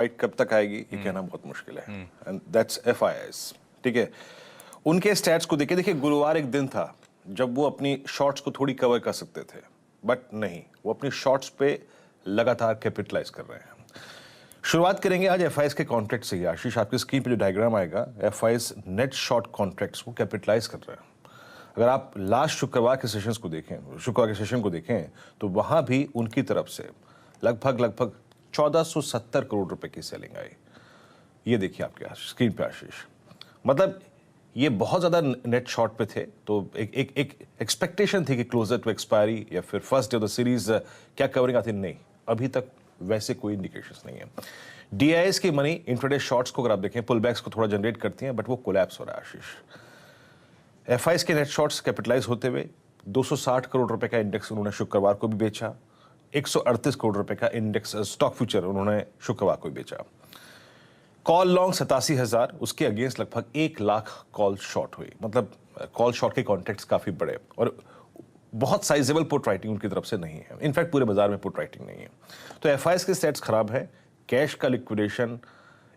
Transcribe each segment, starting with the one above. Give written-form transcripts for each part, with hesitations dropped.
Right कब तक आएगी ये कहना बहुत मुश्किल है, एंड दैट्स एफआईआईस। ठीक है, उनके स्टैट्स को देखिए, गुरुवार एक दिन था जब वो अपनी शॉर्ट्स को थोड़ी कवर कर सकते थे, बट नहीं, वो अपनी शॉर्ट्स पे लगातार कैपिटलाइज कर रहे हैं। शुरुआत करेंगे आज एफआईएस के कॉन्ट्रैक्ट से ही। आशीष, आपकी स्क्रीन पे जो डायग्राम आएगा, एफआईएस नेट शॉर्ट कॉन्ट्रैक्ट्स को कैपिटलाइज कर रहे हैं। अगर आप लास्ट शुक्रवार के सेशन को देखें तो वहां भी उनकी तरफ से लगभग 1470 करोड़ रुपए की सेलिंग आई। ये देखिए आपके स्क्रीन पे आशीष, मतलब ये बहुत ज्यादा नेट शॉर्ट पे थे, तो एक एक्सपेक्टेशन थी कि क्लोजर टू एक्सपायरी या फिर first day of the series क्या कवरिंग आती, नहीं, अभी तक वैसे कोई इंडिकेशंस नहीं है। डीआईएस की मनी इंट्राडे शॉर्ट्स को अगर आप देखें, पुल बैक्स को थोड़ा जनरेट करती हैं, बट वो कोलैप्स हो रहा है आशीष। एफआईएस के नेट शॉर्ट्स कैपिटलाइज होते हुए 260 करोड़ रुपए का इंडेक्स उन्होंने शुक्रवार को भी बेचा, 138 करोड़ रुपए का इंडेक्स स्टॉक फ्यूचर उन्होंने शुक्रवार को भी बेचा। कॉल लॉन्ग 87,000, उसके अगेंस्ट लगभग 1 लाख कॉल शॉर्ट हुई, मतलब कॉल शॉर्ट के कॉन्ट्रैक्ट्स काफी बड़े और बहुत साइजेबल पुट राइटिंग उनकी तरफ से नहीं है। इनफैक्ट पूरे बाजार में पुट राइटिंग नहीं है। तो एफआईएस के सेट्स खराब है, कैश का लिक्विडेशन,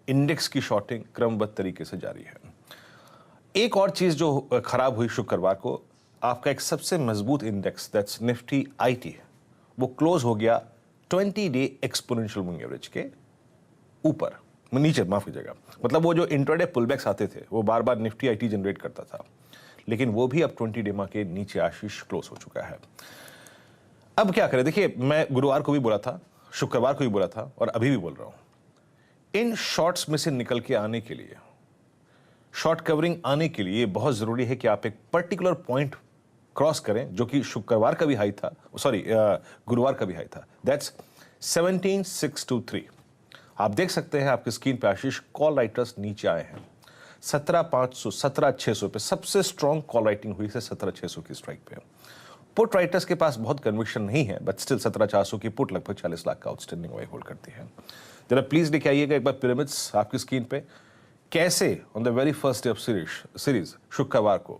इंडेक्स की शॉर्टिंग क्रमबद्ध तरीके से जारी है। एक और चीज जो खराब हुई शुक्रवार को, आपका एक सबसे मजबूत इंडेक्स दैट्स निफ्टी आईटी, वो क्लोज हो गया 20 डे एक्सपोनेंशियल मूविंग एवरेज के ऊपर, नीचे माफ कीजिएगा, मतलब वो जो इंट्राडे पुलबैक्स आते थे वो बार बार निफ्टी आईटी जनरेट करता था, लेकिन वो भी अब 20 डेमा के नीचे आशीष क्लोज हो चुका है। अब क्या करें, देखिए मैं गुरुवार को भी बोला था, शुक्रवार को भी बोला था और अभी भी बोल रहा हूं, इन शॉर्ट्स में से निकल के आने के लिए, शॉर्ट कवरिंग आने के लिए बहुत जरूरी है कि आप एक पर्टिकुलर पॉइंट क्रॉस करें, जो कि शुक्रवार का भी हाई था, गुरुवार का भी हाई था, दैट्स 17,623। आप देख सकते हैं आपकी स्क्रीन पे आशीष, कॉल राइटर्स नीचे आए हैं 17,500, 17,600 पे सबसे स्ट्रॉन्ग कॉल राइटिंग हुई है 17,600 की स्ट्राइक पे। पुट राइटर्स के पास बहुत कन्विक्शन नहीं है, बट स्टिल 17,400 की पुट लगभग 40 लाख का आउटस्टैंडिंग वही होल्ड करती है। जरा प्लीज लेके आइएगा एक बार पिरामिड्स आपकी स्क्रीन पे, कैसे on the very first day of series शुक्रवार को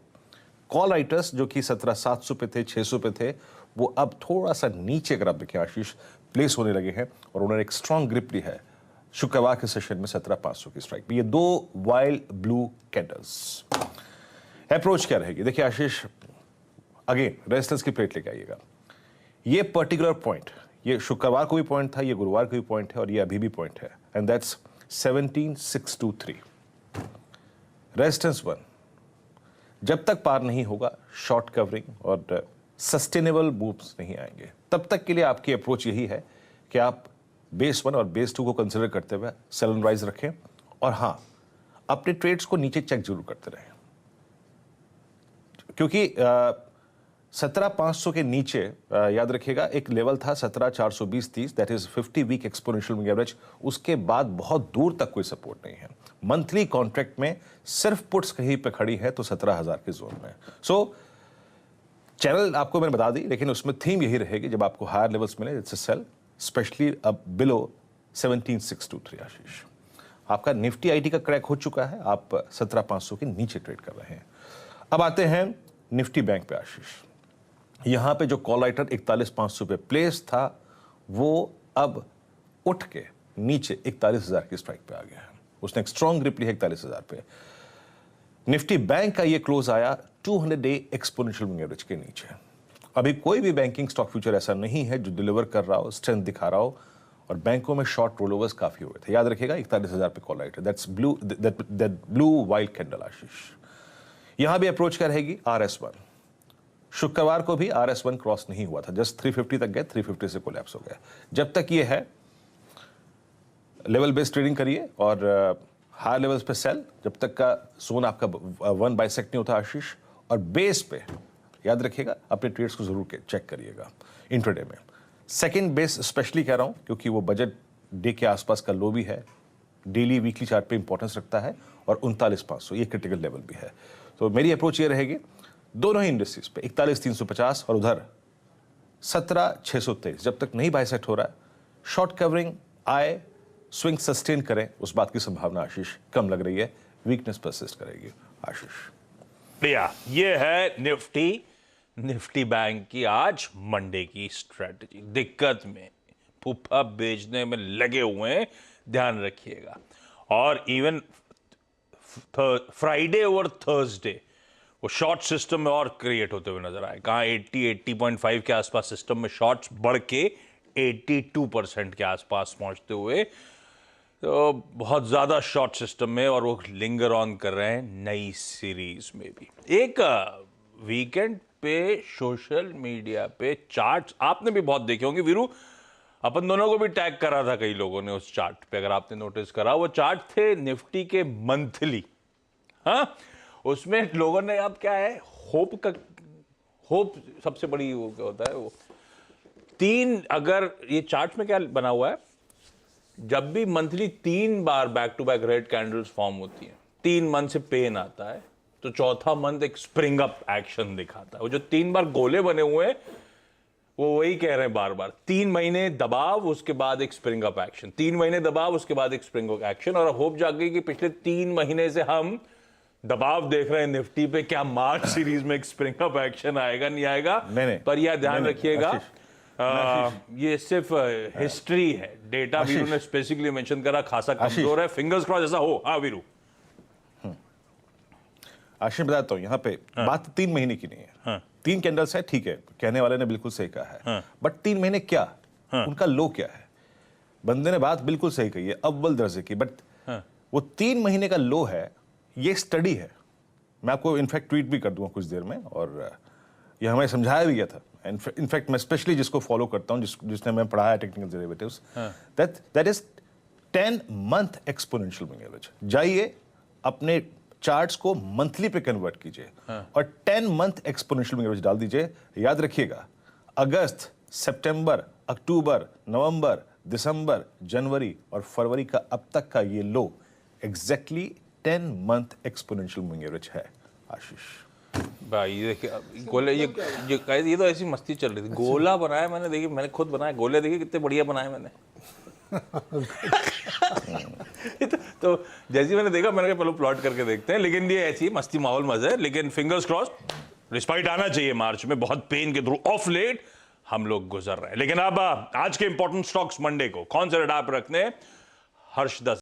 कॉल राइटर्स जो कि 17,700 पे थे, 600 पे थे, वो अब थोड़ा सा नीचे अगर आप देखें आशीष प्लेस होने लगे हैं और उन्होंने एक स्ट्रॉन्ग ग्रिप ली है शुक्रवार के सेशन में 17,500 की स्ट्राइक पे। ये दो वाइल्ड ब्लू कैंडल्स, अप्रोच क्या रहेगी देखिए आशीष, अगेन रेजिस्टेंस की प्लेट लेके आइएगा। ये पर्टिकुलर पॉइंट, ये शुक्रवार को भी पॉइंट था, ये गुरुवार को भी पॉइंट है और ये अभी भी पॉइंट है, एंड दैट्स 17,623 रेजिस्टेंस 1। जब तक पार नहीं होगा, शॉर्ट कवरिंग और सस्टेनेबल मूव्स नहीं आएंगे। तब तक के लिए आपकी अप्रोच यही है कि आप बेस 1 और बेस 2 को कंसिडर करते हुए सेल एंड राइज रखें, और हां, अपने ट्रेड्स को नीचे चेक जरूर करते रहें, क्योंकि 17,500 के नीचे याद रखिएगा एक लेवल था 17,420-30, that is 50 week exponential moving average. उसके बाद बहुत दूर तक कोई सपोर्ट नहीं है। मंथली कॉन्ट्रैक्ट में सिर्फ पुट्स कहीं पे खड़ी है तो 17,000 के जोन में। सो चैनल आपको मैंने बता दी, लेकिन उसमें थीम यही रहेगी, जब आपको हायर लेवल्स मिले इट्स अ सेल, स्पेशली अब बिलो 17,623 आशीष। आपका निफ्टी आईटी का क्रैक हो चुका है, आप 17,500 के नीचे ट्रेड कर रहे हैं। अब आते हैं निफ्टी बैंक पे आशीष। यहां पे जो कॉल राइटर 41,500 पे प्लेस था, वो अब उठ के नीचे 41,000 की स्ट्राइक पे आ गया है। उसने एक स्ट्रॉन्ग ग्रिप ली है 41,000 पे। निफ्टी बैंक का ये क्लोज आया 200 डे एक्सपोनेंशियल मूविंग एवरेज के नीचे। अभी कोई भी बैंकिंग स्टॉक फ्यूचर ऐसा नहीं है जो डिलीवर कर रहा हो, स्ट्रेंथ दिखा रहा हो, और बैंकों में शॉर्ट रोलओवर्स काफी हुए थे। याद रखिएगा 41,000 पे call writer, that's blue wild candle Ashish. यहां भी अप्रोच क्या रहेगी, RS1। शुक्रवार को भी RS1 क्रॉस नहीं हुआ था, जस्ट 350 तक गए, 350 से कोलैप्स हो गया। जब तक ये है, लेवल बेस्ड ट्रेडिंग करिए और हायर लेवल्स पे सेल, जब तक का जोन आपका 1 बाइसेक्ट नहीं होता आशीष। और बेस पे याद रखिएगा अपने ट्रेड्स को जरूर चेक करिएगा इंट्राडे में। सेकंड बेस स्पेशली कह रहा हूं क्योंकि वो बजट डे के आसपास का लो भी है, डेली वीकली चार्ट पे इंपॉर्टेंस रखता है, और 39,500 ये क्रिटिकल लेवल भी है। तो मेरी अप्रोच ये रहेगी दोनों ही इंडस्ट्रीज पे 41,350 और उधर 17,623, जब तक नहीं बाइसेक्ट हो रहा है, शॉर्ट कवरिंग आए, स्विंग सस्टेन करें, उस बात की संभावना आशीष कम लग रही है, वीकनेस परसिस्ट करेगी आशीष। बढ़िया, ये है निफ्टी बैंक की आज मंडे की स्ट्रेटजी। दिक्कत में फुफ्फा बेचने में लगे हुए हैं ध्यान रखिएगा। और इवन फ्राइडे और थर्सडे वो शॉर्ट सिस्टम में और क्रिएट होते हुए नजर आए। कहाँ 80.5 के आसपास सिस्टम में शॉर्ट्स बढ़ के 82% के आसपास पहुंचते हुए, तो बहुत ज्यादा शॉर्ट सिस्टम में, और वो लिंगर ऑन कर रहे हैं नई सीरीज में भी। एक वीकेंड पे सोशल मीडिया पे चार्ट्स आपने भी बहुत देखे होंगे वीरू, अपन दोनों को भी टैग करा था कई लोगों ने उस चार्ट पे, अगर आपने नोटिस करा। वो चार्ट थे निफ्टी के मंथली। हाँ, उसमें लोगों ने, अब क्या है, होप सबसे बड़ी वो क्या होता है, वो अगर ये चार्ट में क्या बना हुआ है, जब भी मंथली 3 बार back to back red candles form होती हैं, 3 मंथ से पेन आता है, तो चौथा मंथ एक स्प्रिंग अप एक्शन दिखाता है। वो जो 3 बार गोले बने हुए हैं, वो वही कह रहे हैं बार बार, 3 महीने दबाव, उसके बाद एक स्प्रिंग अप एक्शन, 3 महीने दबाव, उसके बाद एक स्प्रिंग अप एक्शन। और होप जाग गई कि पिछले 3 महीने से हम दबाव देख रहे हैं निफ्टी पे, क्या मार्च सीरीज में एक स्प्रिंग अप एक्शन आएगा, नहीं आएगा। नहीं। पर यह ध्यान रखिएगा, ये सिर्फ हिस्ट्री है, डेटा वीरू ने स्पेसिफिकली मेंशन करा खासा कमजोर है, फिंगर्स क्रॉस ऐसा हो। हाँ वीरू, आशीष बताता हूं, यहाँ पे बात 3 महीने की नहीं है। 3 कैंडल्स है, ठीक है, कहने वाले ने बिल्कुल सही कहा है, बट 3 महीने क्या, उनका लो क्या है? बंदे ने बात बिल्कुल सही कही है, अव्वल दर्जे की, बट वो 3 महीने का लो है, ये स्टडी है। मैं आपको इनफैक्ट ट्वीट भी कर दूंगा कुछ देर में, और ये हमें समझाया भी गया था। इनफैक्ट मैं स्पेशली जिसको फॉलो करता हूं, जिसने मैं पढ़ाया है technical derivatives, that is 10 month exponential moving average. जाइए अपने चार्ट्स को मंथली पे कन्वर्ट कीजिए और 10 मंथ एक्सपोनेंशियल मूविंग एवरेज डाल दीजिए। याद रखिएगा, अगस्त, सितंबर, अक्टूबर, नवंबर, दिसंबर, जनवरी और फरवरी का अब तक का ये low exactly 10 month exponential moving average है। आशीष भाई ये देखिए गोले, ये तो ऐसी मस्ती चल रही थी। गोला बनाया मैंने, देखिए मैंने खुद बनाया गोले, देखिए कितने बढ़िया बनाए मैंने। तो जैसे मैंने देखा, मैंने कहा पहले प्लॉट करके देखते हैं, लेकिन ये ऐसी मस्ती माहौल मजा है। लेकिन फिंगर्स क्रॉस, रिस्पाइट आना चाहिए मार्च में, बहुत पेन के थ्रू ऑफ लेट हम लोग गुजर रहे हैं। लेकिन अब आज के इंपॉर्टेंट स्टॉक्स मंडे को कौन से रेडार पर रखने, हर्ष दस